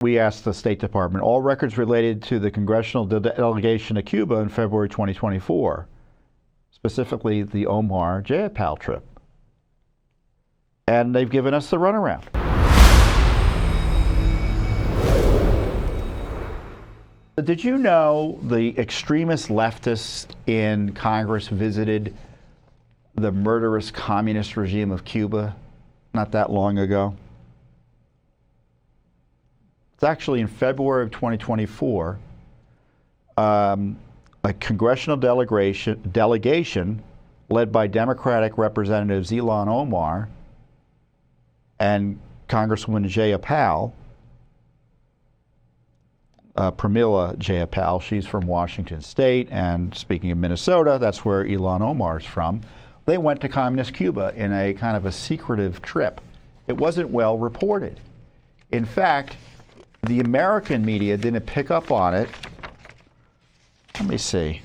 we asked the State Department all records related to the Congressional delegation to Cuba in February 2024, specifically the Omar Jayapal trip. And they've given us the runaround. Did you know the extremist leftists in Congress visited the murderous communist regime of Cuba not that long ago? It's actually in February of 2024. A congressional delegation led by Democratic Representatives Ilhan Omar and Congresswoman Jayapal, Pramila Jayapal, she's from Washington State, and speaking of Minnesota, that's where Ilhan Omar is from. They went to communist Cuba in a kind of a secretive trip. It wasn't well reported. In fact, the American media didn't pick up on it. Let me see.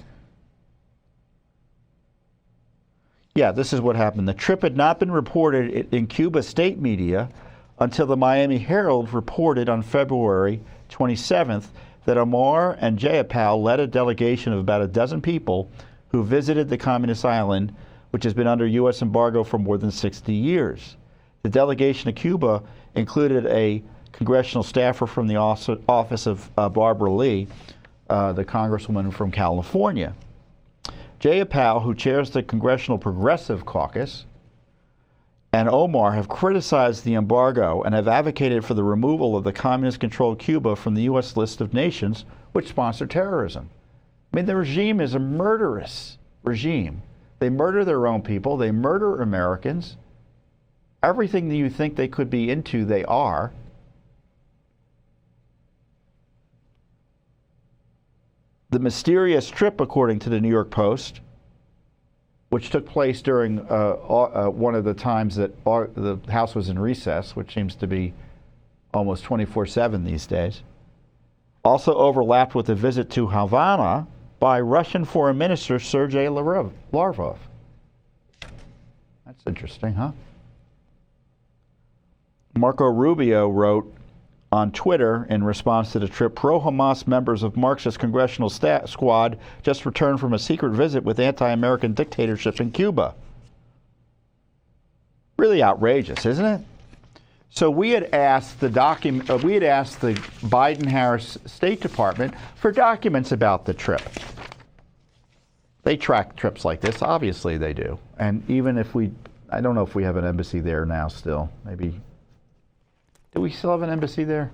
Yeah, this is what happened. The trip had not been reported in Cuba state media until the Miami Herald reported on February 27th that Omar and Jayapal led a delegation of about a dozen people who visited the communist island, which has been under U.S. embargo for more than 60 years. The delegation to Cuba included a congressional staffer from the office of Barbara Lee, the congresswoman from California. Jayapal, who chairs the Congressional Progressive Caucus, and Omar have criticized the embargo and have advocated for the removal of the communist-controlled Cuba from the U.S. list of nations which sponsor terrorism. I mean, the regime is a murderous regime. They murder their own people. They murder Americans. Everything that you think they could be into, they are. The mysterious trip, according to the New York Post, which took place during one of the times that the House was in recess, which seems to be almost 24/7 these days, also overlapped with a visit to Havana by Russian Foreign Minister Sergei Lavrov. That's interesting, huh? Marco Rubio wrote on Twitter in response to the trip, pro-Hamas members of Marxist congressional squad just returned from a secret visit with anti-American dictatorships in Cuba. Really outrageous, isn't it? So we had asked the Biden-Harris State Department for documents about the trip. They track trips like this, obviously they do. And even if I don't know if we have an embassy there now still, maybe. Do we still have an embassy there?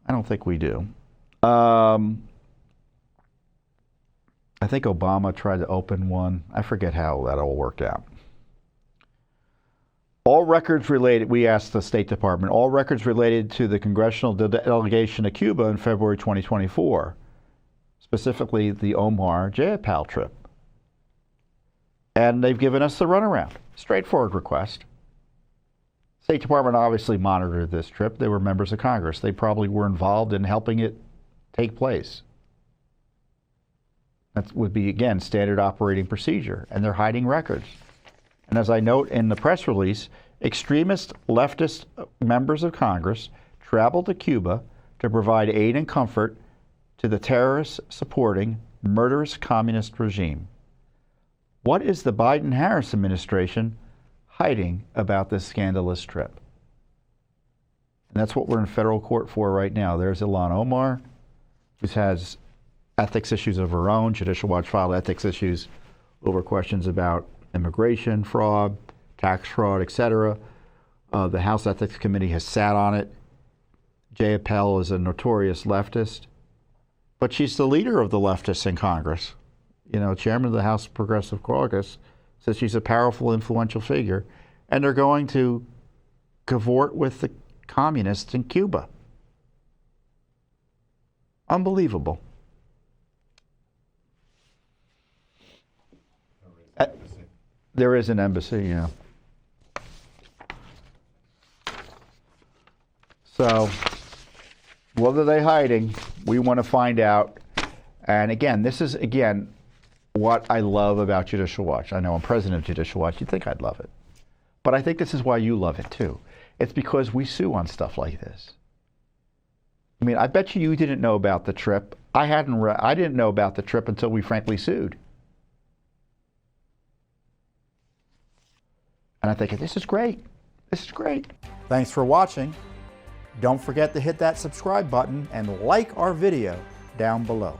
I don't think we do. I think Obama tried to open one. I forget how that all worked out. All records related, we asked the State Department, all records related to the Congressional delegation to Cuba in February 2024, specifically the Omar Jayapal trip. And they've given us the runaround. Straightforward request. State Department obviously monitored this trip. They were members of Congress. They probably were involved in helping it take place. That would be, again, standard operating procedure. And they're hiding records. And as I note in the press release, extremist leftist members of Congress traveled to Cuba to provide aid and comfort to the terrorist-supporting, murderous communist regime. What is the Biden-Harris administration hiding about this scandalous trip? And that's what we're in federal court for right now. There's Ilhan Omar, who has ethics issues of her own. Judicial Watch filed ethics issues over questions about immigration fraud, tax fraud, etc. The House Ethics Committee has sat on it. Jayapal is a notorious leftist, but she's the leader of the leftists in Congress. You know, chairman of the House Progressive Caucus says she's a powerful, influential figure, and they're going to cavort with the communists in Cuba. Unbelievable. There is an embassy, yeah. So, what are they hiding? We want to find out. And again, this is, what I love about Judicial Watch. I know I'm president of Judicial Watch. You'd think I'd love it. But I think this is why you love it, too. It's because we sue on stuff like this. I mean, I bet you didn't know about the trip. I didn't know about the trip until we frankly sued. And I'm thinking, this is great. This is great. Thanks for watching. Don't forget to hit that subscribe button and like our video down below.